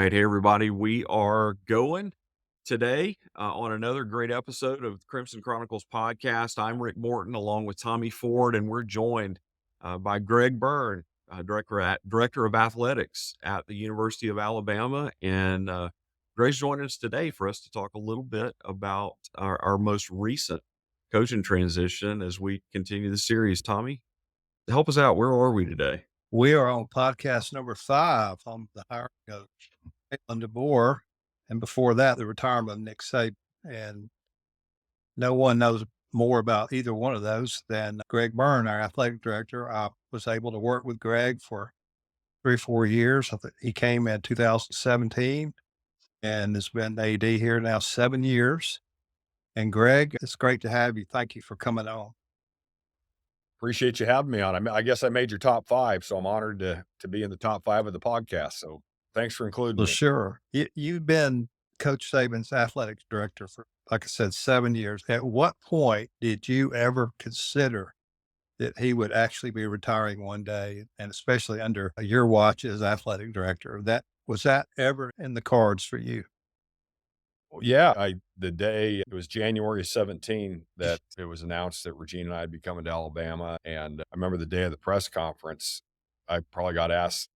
right. Hey, everybody. We are going today on another great episode of the Crimson Chronicles podcast. I'm Rick Morton along with Tommy Ford, and we're joined by Greg Byrne, Director of Athletics at the University of Alabama. And Greg's joining us today for us to talk a little bit about our most recent coaching transition as we continue the series. Tommy, help us out. Where are we today? We are on podcast number 5 on the hiring coach, Kalen DeBoer, and before that, the retirement of Nick Saban. And no one knows more about either one of those than Greg Byrne, our athletic director. I was able to work with Greg for 3 or 4 years. He came in 2017 and has been AD here now 7 years. And Greg, it's great to have you. Thank you for coming on. Appreciate you having me on. I guess I made your top 5, so I'm honored to be in the top 5 of the podcast. So thanks for including Well, me. sure. You've been Coach Saban's athletic director for, like I said, 7 years. At what point did you ever consider that he would actually be retiring one day, and especially under your watch as athletic director? Was that ever in the cards for you? Yeah, the day it was January 17 that it was announced that Regina and I would be coming to Alabama. And I remember the day of the press conference, I probably got asked,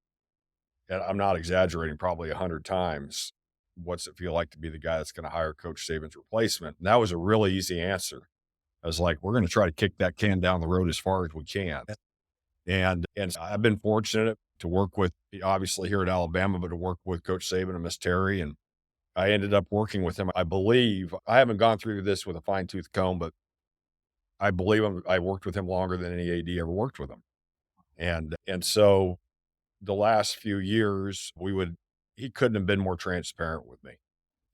and I'm not exaggerating, probably 100 times, what's it feel like to be the guy that's going to hire Coach Saban's replacement? And that was a really easy answer. I was like, we're going to try to kick that can down the road as far as we can. And I've been fortunate to work with, obviously here at Alabama, but to work with Coach Saban and Miss Terry. And I ended up working with him. I believe, I haven't gone through this with a fine tooth comb, but I believe I worked with him longer than any AD ever worked with him. And so the last few years, he couldn't have been more transparent with me.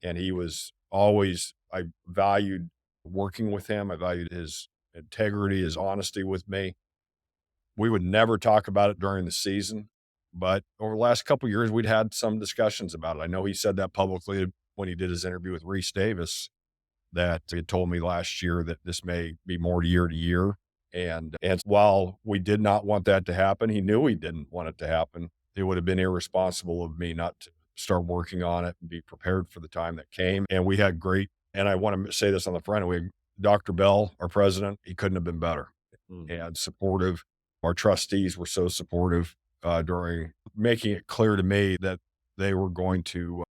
And he was always, I valued working with him. I valued his integrity, his honesty with me. We would never talk about it during the season, but over the last couple of years, we'd had some discussions about it. I know he said that publicly when he did his interview with Reese Davis, that he had told me last year that this may be more year to year. And while we did not want that to happen, he knew he didn't want it to happen. It would have been irresponsible of me not to start working on it and be prepared for the time that came. And we had great, and I want to say this on the front, we had Dr. Bell, our president, he couldn't have been better and supportive. Our trustees were so supportive during making it clear to me that they were going to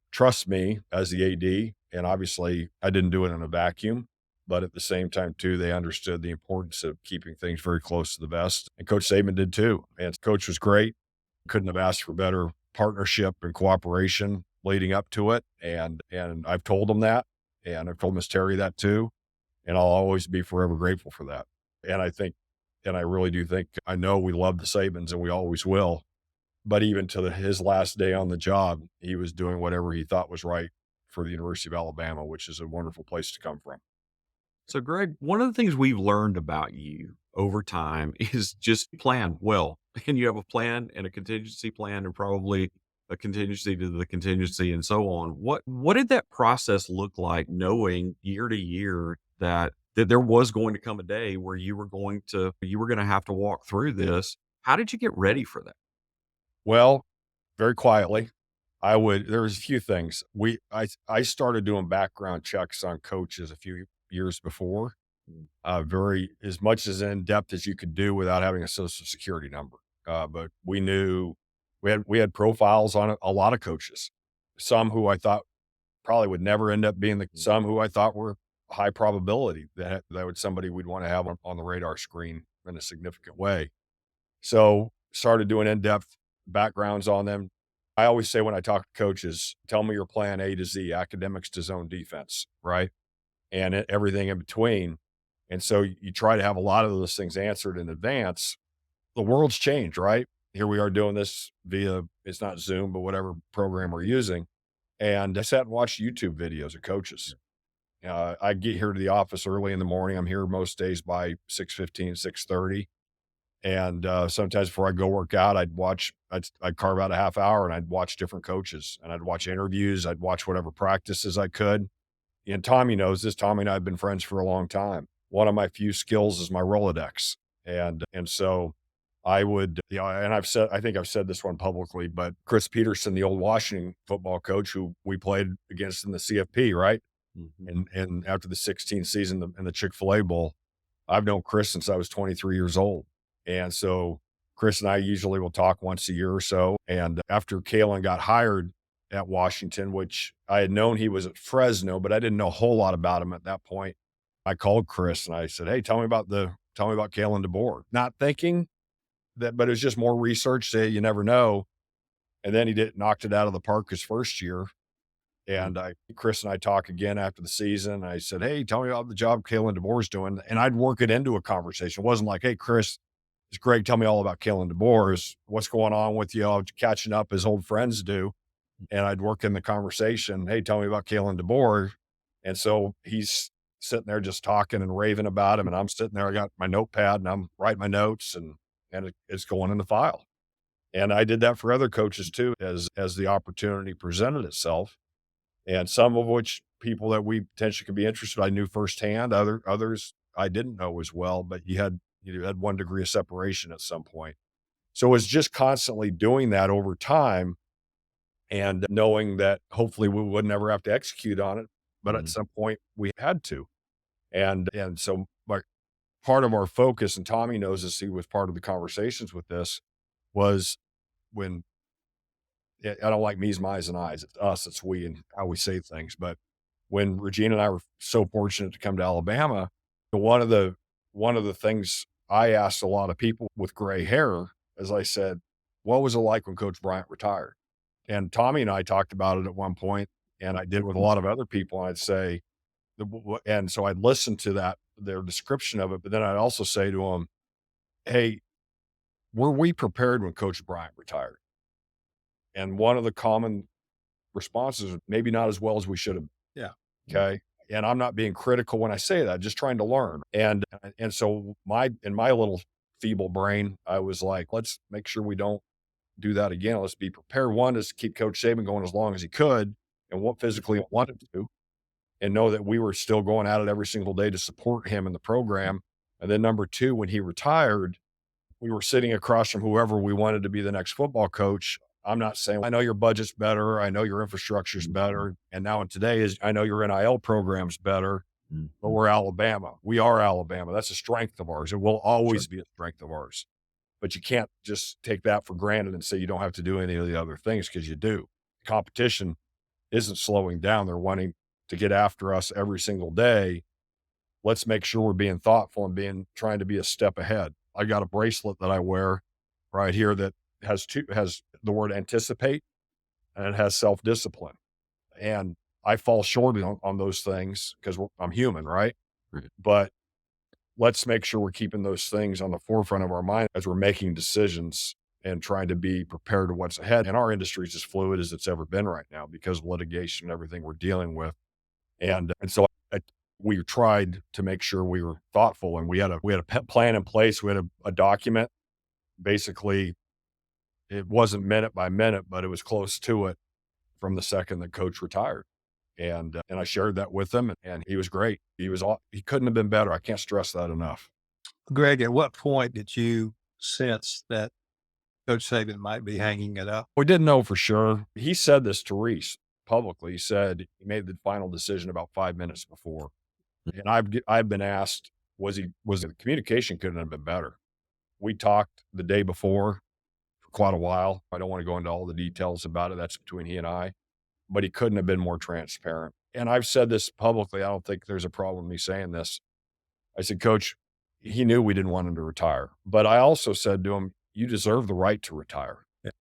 trust me as the AD. And obviously I didn't do it in a vacuum, but at the same time too, they understood the importance of keeping things very close to the vest. And Coach Saban did too. And Coach was great. Couldn't have asked for better partnership and cooperation leading up to it. And I've told him that, and I've told Miss Terry that too. And I'll always be forever grateful for that. And I really do think, I know we love the Sabans and we always will, but even to his last day on the job, he was doing whatever he thought was right for the University of Alabama, which is a wonderful place to come from. So, Greg, one of the things we've learned about you over time is just plan well. And you have a plan and a contingency plan, and probably a contingency to the contingency and so on. What did that process look like, knowing year to year that there was going to come a day where you were going to have to walk through this? How did you get ready for that? Well, very quietly, there was a few things. I started doing background checks on coaches a few years before, very, as much as in depth as you could do without having a social security number. But we knew we had profiles on a lot of coaches, some who I thought probably would never end up being some who I thought were high probability that would somebody we'd want to have on the radar screen in a significant way. So started doing in-depth backgrounds on them. I always say when I talk to coaches, tell me your plan A to Z, academics to zone defense, right? And everything in between. And so you try to have a lot of those things answered in advance. The world's changed, right? Here we are doing this via, it's not Zoom, but whatever program we're using. And I sat and watched YouTube videos of coaches. I get here to the office early in the morning. I'm here most days by 6:15, 6:30. And sometimes before I go work out, I'd carve out a half hour and I'd watch different coaches, and I'd watch interviews. I'd watch whatever practices I could. And Tommy knows this. Tommy and I have been friends for a long time. One of my few skills is my Rolodex. And so I would, and I think I've said this one publicly, but Chris Peterson, the old Washington football coach who we played against in the CFP, right? And after the 16th season in the Chick-fil-A Bowl, I've known Chris since I was 23 years old. And so Chris and I usually will talk once a year or so. And after Kalen got hired at Washington, which I had known he was at Fresno, but I didn't know a whole lot about him at that point, I called Chris and I said, "Hey, tell me about Kalen DeBoer." Not thinking that, but it was just more research. Say you never know. And then he knocked it out of the park his first year. And Chris and I talk again after the season. I said, "Hey, tell me about the job Kalen DeBoer's doing." And I'd work it into a conversation. It wasn't like, "Hey, Chris, it's Greg. Tell me all about Kalen DeBoer. What's going on with you? All catching up as old friends do." And I'd work in the conversation. "Hey, tell me about Kalen DeBoer." And so he's sitting there just talking and raving about him. And I'm sitting there, I got my notepad and I'm writing my notes and it's going in the file. And I did that for other coaches too, as the opportunity presented itself. And some of which people that we potentially could be interested, I knew firsthand. Others I didn't know as well, but you had 1 degree of separation at some point. So it was just constantly doing that over time and knowing that hopefully we would never have to execute on it, but at some point we had to. And so like part of our focus, and Tommy knows this, he was part of the conversations with this, was when I don't like me's, my's, and I's. It's us, it's we, and how we say things. But when Regina and I were so fortunate to come to Alabama, one of the things I asked a lot of people with gray hair, as I said, "What was it like when Coach Bryant retired?" And Tommy and I talked about it at one point, and I did with a lot of other people. And I'd say, and so I'd listen to their description of it, but then I'd also say to them, "Hey, were we prepared when Coach Bryant retired?" And one of the common responses, maybe not as well as we should have. Yeah. Okay. And I'm not being critical when I say that, just trying to learn. And so in my little feeble brain, I was like, let's make sure we don't do that again. Let's be prepared. One is to keep Coach Saban going as long as he could and what physically wanted to, and know that we were still going at it every single day to support him in the program. And then number two, when he retired, we were sitting across from whoever we wanted to be the next football coach. I'm not saying, I know your budget's better. I know your infrastructure's better. And now in today I know your NIL program's better, but we're Alabama. We are Alabama. That's a strength of ours. It will always be a strength of ours, but you can't just take that for granted and say you don't have to do any of the other things, because you do. Competition isn't slowing down. They're wanting to get after us every single day. Let's make sure we're being thoughtful and trying to be a step ahead. I got a bracelet that I wear right here that has the word anticipate, and it has self-discipline. And I fall short on those things because I'm human, right? But let's make sure we're keeping those things on the forefront of our mind as we're making decisions and trying to be prepared to what's ahead. And our industry is as fluid as it's ever been right now because of litigation and everything we're dealing with. And so we tried to make sure we were thoughtful, and we had a plan in place. We had a document. Basically, it wasn't minute by minute, but it was close to it from the second that Coach retired. And I shared that with him, and he was great. He couldn't have been better. I can't stress that enough. Greg, at what point did you sense that Coach Saban might be hanging it up? We didn't know for sure. He said this to Reese publicly. He said he made the final decision about 5 minutes before. And I've been asked, was the communication couldn't have been better? We talked the day before for quite a while. I don't want to go into all the details about it. That's between he and I, but he couldn't have been more transparent. And I've said this publicly. I don't think there's a problem with me saying this. I said, Coach, he knew we didn't want him to retire, but I also said to him, you deserve the right to retire. Yeah.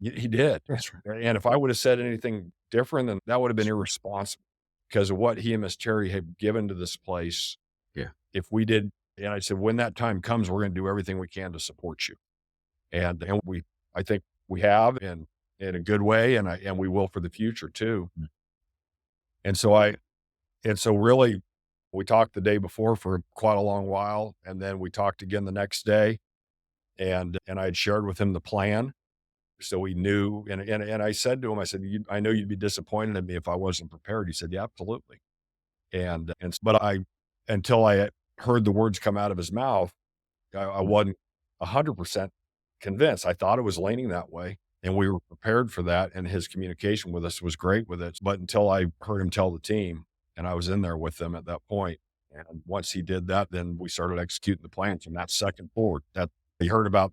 He did. That's right. And if I would have said anything different, then that would have been irresponsible because of what he and Miss Terry have given to this place. Yeah. If we did, and I said, when that time comes, we're going to do everything we can to support you. And I think we have in a good way, and we will for the future too. And so really we talked the day before for quite a long while. And then we talked again the next day, and I had shared with him the plan. So he knew, and I said to him, I said, I know you'd be disappointed in me if I wasn't prepared. He said, yeah, absolutely. But until I heard the words come out of his mouth, I wasn't 100% convinced. I thought it was leaning that way, and we were prepared for that, and his communication with us was great with it. But until I heard him tell the team, and I was in there with them at that point, and once he did that, then we started executing the plan from that second forward. That he heard about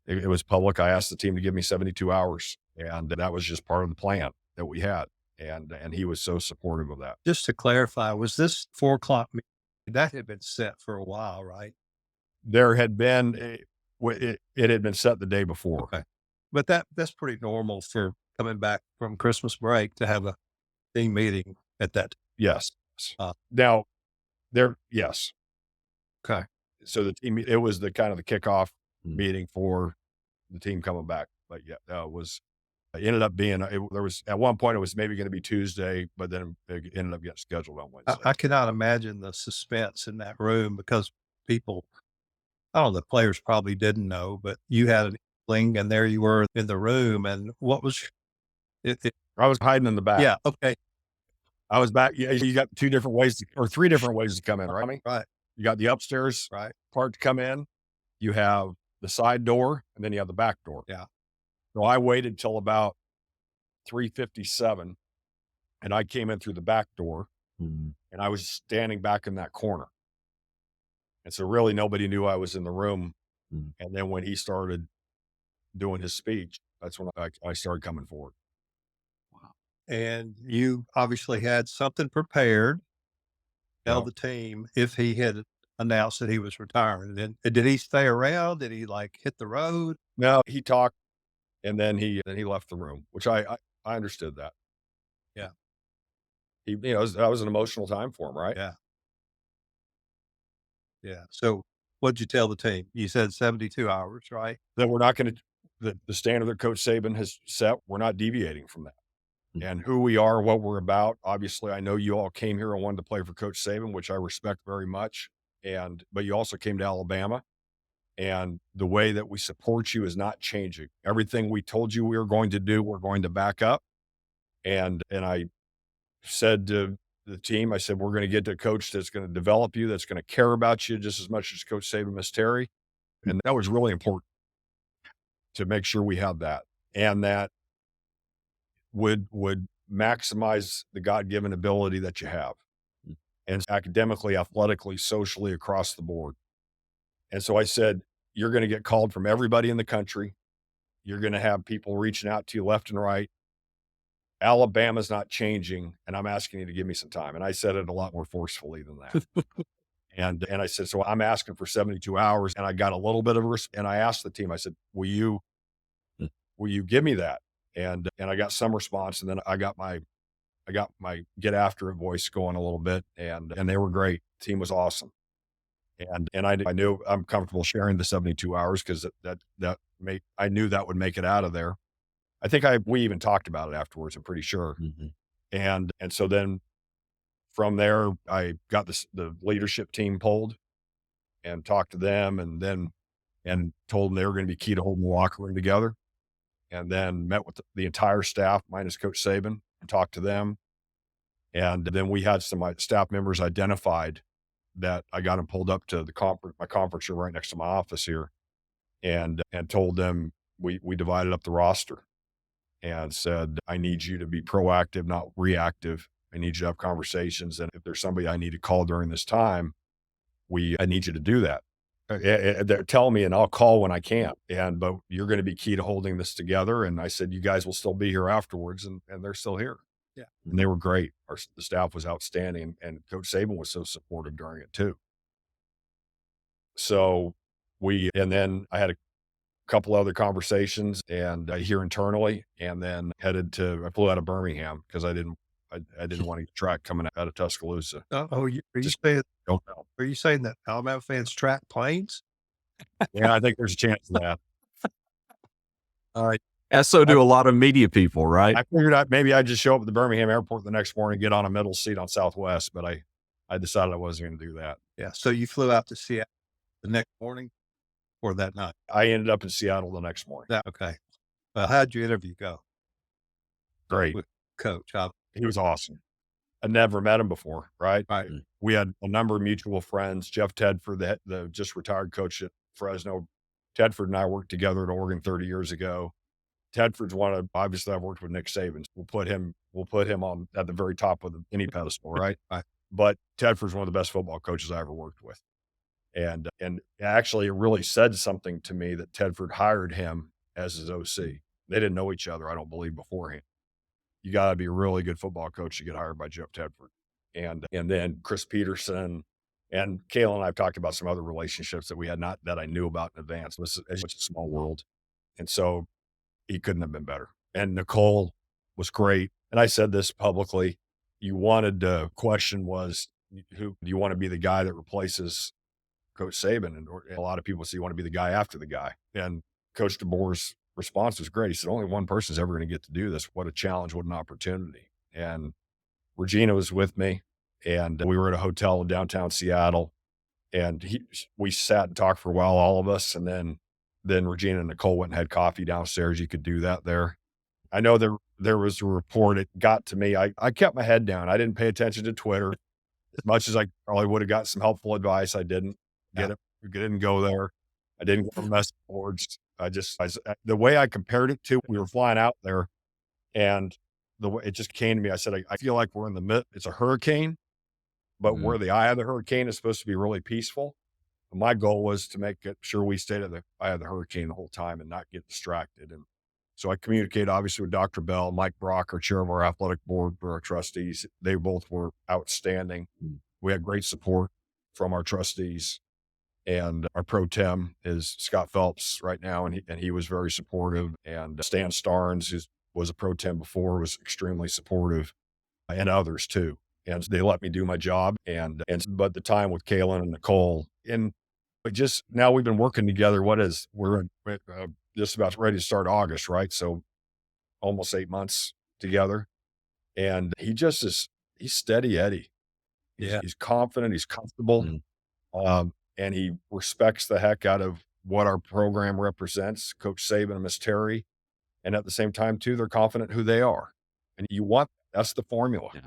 it was public. I asked the team to give me 72 hours, and that was just part of the plan that we had. And he was so supportive of that. Just to clarify, was this 4:00 meeting? That had been set for a while, right? There had been it had been set the day before. Okay. But that's pretty normal for coming back from Christmas break to have a team meeting at that. Yes. Uh, Now yes. Okay. So the team, it was the kind of the kickoff meeting for the team coming back. But yeah, it ended up being, there was at one point it was maybe going to be Tuesday, but then it ended up getting scheduled on Wednesday. I cannot imagine the suspense in that room because people, I don't know, the players probably didn't know, but you had an inkling and there you were in the room. And what was it? I was hiding in the back. Yeah. Okay. I was back. Yeah, you got three different ways to come in, right? Right. You got the upstairs Right. part to come in. You have the side door, and then you have the back door. Yeah. So I waited till about 3:57, and I came in through the back door, and I was standing back in that corner. And so really nobody knew I was in the room. And then when he started doing his speech, that's when I started coming forward. And you obviously had something prepared to tell Yeah. the team if he had announced that he was retiring. And then did he stay around? Did he like hit the road? No, he talked, and then he left the room, which I understood that. Yeah. That was an emotional time for him, right? Yeah. Yeah. So what'd you tell the team? You said 72 hours, right? That we're not going to, the standard that Coach Saban has set, we're not deviating from that. And who we are, what we're about. Obviously, I know you all came here and wanted to play for Coach Saban, which I respect very much. But you also came to Alabama, and the way that we support you is not changing. Everything we told you we were going to do, we're going to back up. And I said to the team, I said, we're going to get to a coach that's going to develop you, that's going to care about you just as much as Coach Saban, Miss Terry. And that was really important to make sure we had that, and that would maximize the God-given ability that you have, and academically, athletically, socially, across the board. And so I said, you're going to get called from everybody in the country. You're going to have people reaching out to you left and right. Alabama's not changing, and I'm asking you to give me some time. And I said it a lot more forcefully than that. And I said, so I'm asking for 72 hours, and I got a little bit of and I asked the team, I said, will you give me that? And I got some response, and then I got my get after it voice going a little bit, and they were great. The team was awesome. And I knew I'm comfortable sharing the 72 hours because I knew that would make it out of there. I think we even talked about it afterwards, I'm pretty sure. And so then from there, I got the leadership team pulled and talked to them, and told them they were going to be key to holding the locker room together. And then met with the entire staff minus Coach Saban and talked to them. And then we had some staff members identified that I got them pulled up to my conference room right next to my office here, and told them we divided up the roster and said, I need you to be proactive, not reactive. I need you to have conversations. And if there's somebody I need to call during this time, I need you to do that. Tell me and I'll call when I can. But you're going to be key to holding this together. And I said, you guys will still be here afterwards. And they're still here. Yeah. And they were great. The staff was outstanding. And Coach Saban was so supportive during it too. So and then I had a couple other conversations and here internally, and then I flew out of Birmingham because I didn't want to get track coming out of Tuscaloosa. Are you Don't know. Are you saying that Alabama fans track planes? Yeah, I think there's a chance of that. All right. And so do a lot of media people, right? I figured maybe I'd just show up at the Birmingham airport the next morning, get on a middle seat on Southwest, but I decided I wasn't going to do that. Yeah. So you flew out to Seattle the next morning or that night? I ended up in Seattle the next morning. Okay. How'd your interview go? Great. With Coach. He was awesome. I'd never met him before, right? Right. We had a number of mutual friends. Jeff Tedford, the just retired coach at Fresno, Tedford and I worked together at Oregon 30 years ago. Tedford's obviously I've worked with Nick Saban. We'll put him on at the very top of any pedestal, right? But Tedford's one of the best football coaches I ever worked with. And actually it really said something to me that Tedford hired him as his OC. They didn't know each other, I don't believe, beforehand. You got to be a really good football coach to get hired by Jeff Tedford. And then Chris Peterson and Kalen and I have talked about some other relationships that we had not that I knew about in advance. It's a small world. And so he couldn't have been better. And Nicole was great. And I said this publicly. You wanted the question was, who do you want to be the guy that replaces Coach Saban? And a lot of people say you want to be the guy after the guy. And Coach DeBoer's response was great. He said, only one person's ever going to get to do this. What a challenge, what an opportunity. And Regina was with me, and we were at a hotel in downtown Seattle, and we sat and talked for a while, all of us. And then Regina and Nicole went and had coffee downstairs. You could do that there. I know there was a report. It got to me. I kept my head down. I didn't pay attention to Twitter as much as I probably would have got some helpful advice. I didn't get it. We didn't go there. I didn't go on message boards. The way I compared it to, we were flying out there, and the way it just came to me, I said, I feel like we're in the mid. It's a hurricane, but where the eye of the hurricane is supposed to be really peaceful. My goal was to make sure we stayed at the eye of the hurricane the whole time and not get distracted. And so I communicated obviously with Dr. Bell, Mike Brock, our chair of our athletic board, for our trustees. They both were outstanding. We had great support from our trustees, and our pro tem is Scott Phelps right now. And he was very supportive, and Stan Starnes, who was a pro tem before, was extremely supportive, and others too. And they let me do my job. But the time with Kalen and Nicole, and just now we've been working together. We're just about ready to start August, right? So almost 8 months together. And he's steady Eddie. He's confident, he's comfortable. And he respects the heck out of what our program represents, Coach Saban and Miss Terry. And at the same time too, they're confident who they are. And that's the formula. Yeah.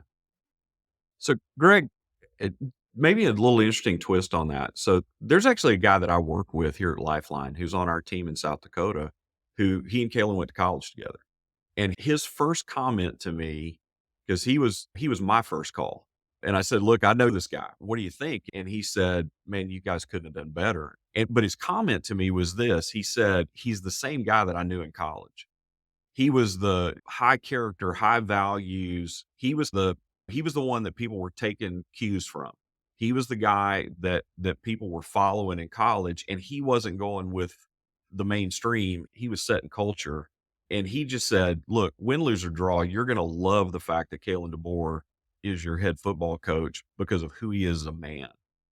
So Greg, maybe a little interesting twist on that. So there's actually a guy that I work with here at Lifeline who's on our team in South Dakota, who he and Kalen went to college together. And his first comment to me, because he was my first call. And I said, look, I know this guy. What do you think? And he said, man, you guys couldn't have done better. But his comment to me was this. He said, he's the same guy that I knew in college. He was the high character, high values. He was the one that people were taking cues from. He was the guy that people were following in college, and he wasn't going with the mainstream. He was setting culture. And he just said, look, win, lose, or draw, you're going to love the fact that Kalen DeBoer is your head football coach because of who he is as a man.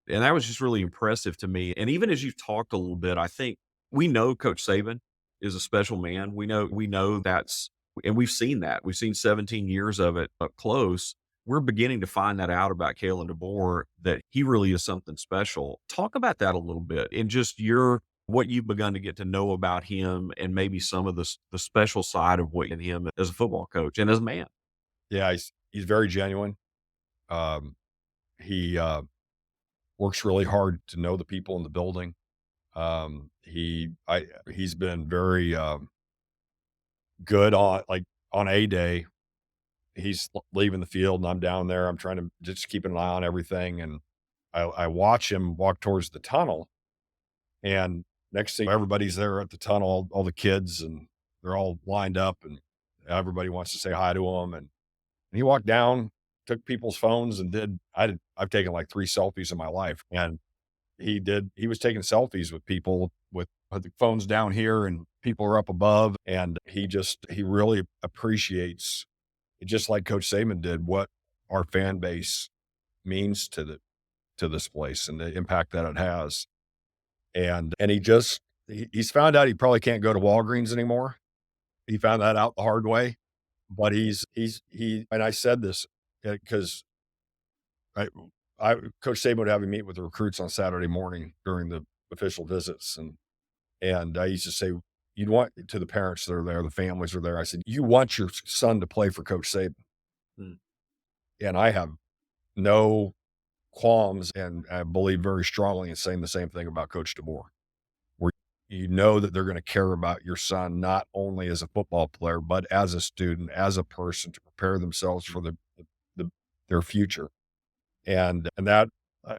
And that was just really impressive to me. And even as you've talked a little bit, I think we know Coach Saban is a special man. We know and we've seen that. We've seen 17 years of it up close. We're beginning to find that out about Kalen DeBoer, that he really is something special. Talk about that a little bit, and just what you've begun to get to know about him, and maybe some of the special side of what in him as a football coach and as a man. Yeah, he's very genuine. He works really hard to know the people in the building. He's been very good on a day. He's leaving the field and I'm down there. I'm trying to just keep an eye on everything. And I watch him walk towards the tunnel, and next thing, everybody's there at the tunnel, all the kids, and they're all lined up, and everybody wants to say hi to him. And he walked down, took people's phones, and I've taken like 3 selfies in my life. And he was taking selfies with people with the phones down here, and people are up above. And he really appreciates, just like Coach Saban did, what our fan base means to this place and the impact that it has. And he's found out he probably can't go to Walgreens anymore. He found that out the hard way. But and I said this because Coach Saban would have me meet with the recruits on Saturday morning during the official visits. And I used to say, you'd want, to the parents that are there, the families are there, I said, you want your son to play for Coach Saban. And I have no qualms, and I believe very strongly in saying the same thing about Coach DeBoer, where you know that they're going to care about your son, not only as a football player, but as a student, as a person to prepare themselves for the their future. And that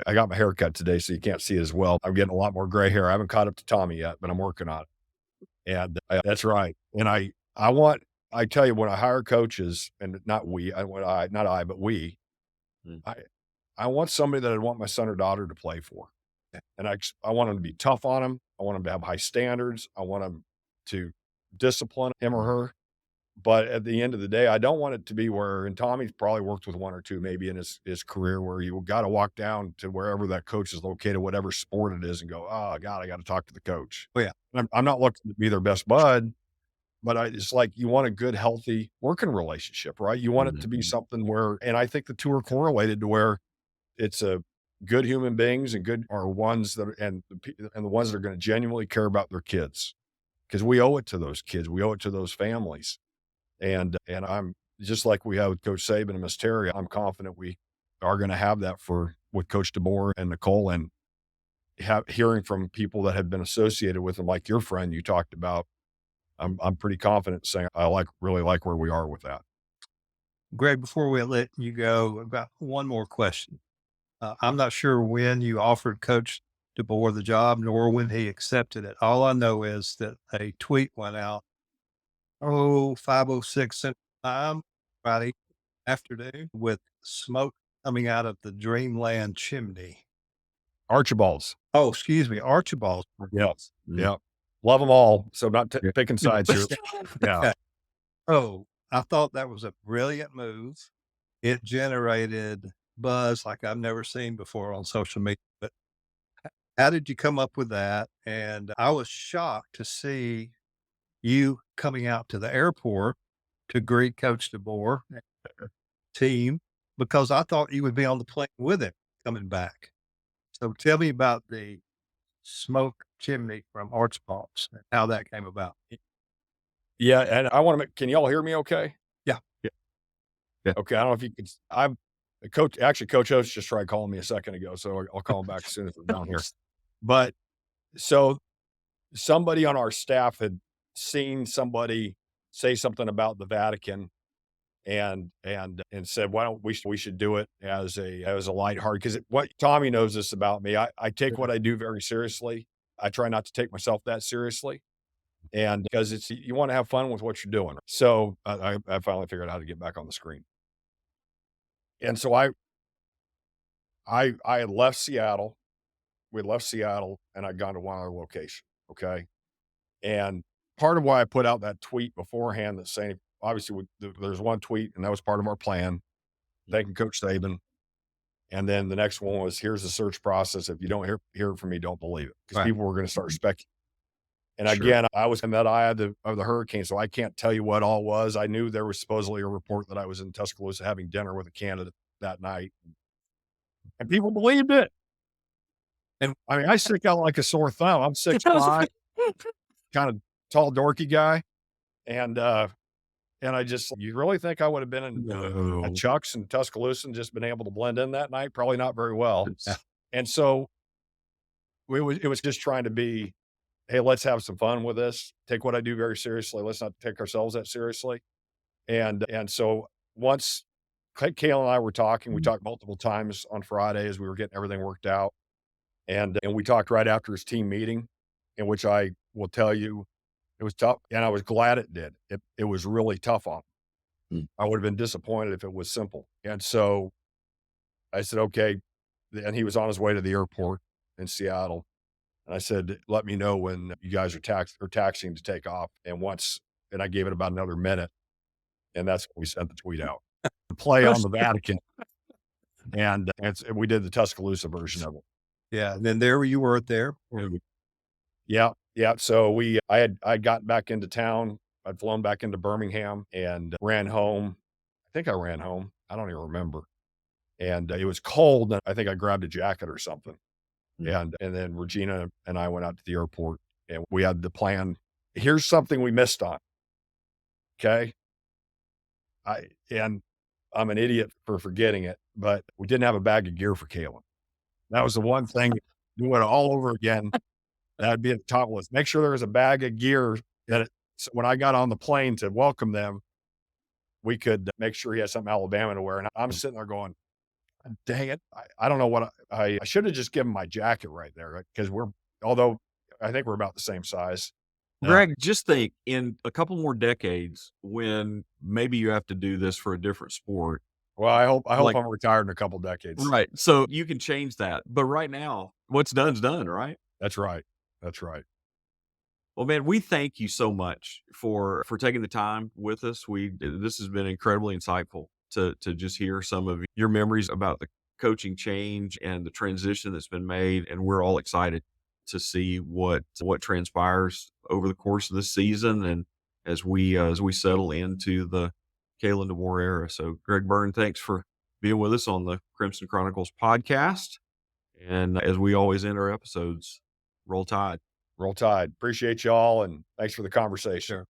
I got my hair cut today, so you can't see it as well. I'm getting a lot more gray hair. I haven't caught up to Tommy yet, but I'm working on it. And that's right. And I tell you, when I hire coaches, and not we, not I, but we, Mm. I want somebody that I want my son or daughter to play for. And I want them to be tough on them. I want them to have high standards. I want them to discipline him or her. But at the end of the day, I don't want it to be where, and Tommy's probably worked with one or two maybe in his career, where you got to walk down to wherever that coach is located, whatever sport it is, and go, oh God, I got to talk to the coach. Oh, yeah. I'm not looking to be their best bud, but it's like you want a good, healthy working relationship, right? You want it to be something where, and I think the two are correlated to where it's a good human beings and good are ones that, and the ones that are going to genuinely care about their kids, because we owe it to those kids. We owe it to those families. And I'm just like we have with Coach Saban and Miss Terry. I'm confident we are going to have that with Coach DeBoer and Nicole, and hearing from people that have been associated with them, like your friend you talked about. I'm pretty confident saying really like where we are with that. Greg, before we let you go, I've got one more question. I'm not sure when you offered Coach DeBoer the job, nor when he accepted it. All I know is that a tweet went out, 5:06 Central Time, Friday afternoon, with smoke coming out of the Dreamland chimney. Archibald's. Oh, excuse me, Archibald's. Yeah. Mm. Yeah. Love them all. So I'm not picking sides here. Yeah. Okay. Oh, I thought that was a brilliant move. It generated buzz like I've never seen before on social media. But how did you come up with that? And I was shocked to see you coming out to the airport to greet Coach DeBoer and the team, because I thought you would be on the plane with him coming back. So tell me about the smoke chimney from Archibald's and how that came about. Yeah. And I want to can y'all hear me okay? Yeah. Yeah. Okay. I don't know if you can. Coach Oates just tried calling me a second ago, so I'll call him back as soon as we're down here. But so somebody on our staff had seen somebody say something about the Vatican and said, why don't we should do it as a lighthearted, because what Tommy knows this about me. I take what I do very seriously. I try not to take myself that seriously. And because you want to have fun with what you're doing. So I finally figured out how to get back on the screen. And so I had left Seattle. We had left Seattle and I'd gone to one other location. Okay. And part of why I put out that tweet beforehand that's saying, obviously there's one tweet and that was part of our plan, thanking Coach Saban. And then the next one was, here's the search process. If you don't hear from me, don't believe it. Because people were going to start speculating. And again, I was in that eye of the hurricane, so I can't tell you what all was. I knew there was supposedly a report that I was in Tuscaloosa having dinner with a candidate that night. And people believed it. And I mean, I stick out like a sore thumb. I'm 6'5", kind of tall, dorky guy. And I just, you really think I would have been in at Chuck's in Tuscaloosa and just been able to blend in that night? Probably not very well. And so it was just trying to be, hey, let's have some fun with this. Take what I do very seriously. Let's not take ourselves that seriously. And so once Kalen and I were talking, we talked multiple times on Friday as we were getting everything worked out. And we talked right after his team meeting, in which I will tell you it was tough. And I was glad it did. It was really tough on him. I would have been disappointed if it was simple. And so I said, okay. And he was on his way to the airport in Seattle. And I said, let me know when you guys are taxiing to take off. And I gave it about another minute. And that's when we sent the tweet out. The play on the Vatican. And we did the Tuscaloosa version of it. Yeah. And then there you were there. Yeah. Yeah. So I'd gotten back into town. I'd flown back into Birmingham and ran home. I think I ran home. I don't even remember. And it was cold. And I think I grabbed a jacket or something. And then Regina and I went out to the airport and we had the plan. Here's something we missed on. Okay. And I'm an idiot for forgetting it, but we didn't have a bag of gear for Kalen. That was the one thing, do it all over again. That'd be at the top list. Make sure there was a bag of gear so when I got on the plane to welcome them, we could make sure he had something Alabama to wear. And I'm sitting there going, dang it. I don't know what I should have just given my jacket right there because although I think we're about the same size. Greg, just think in a couple more decades when maybe you have to do this for a different sport. Well, I hope Like- I'm retired in a couple decades. Right. So you can change that. But right now, what's done's done, right? That's right. That's right. Well, man, we thank you so much for taking the time with us. This has been incredibly insightful to just hear some of your memories about the coaching change and the transition that's been made, and we're all excited to see what transpires over the course of this season and as we settle into the Kalen DeBoer era. So, Greg Byrne, thanks for being with us on the Crimson Chronicles podcast. And as we always end our episodes, roll tide. Roll Tide. Appreciate y'all, and thanks for the conversation.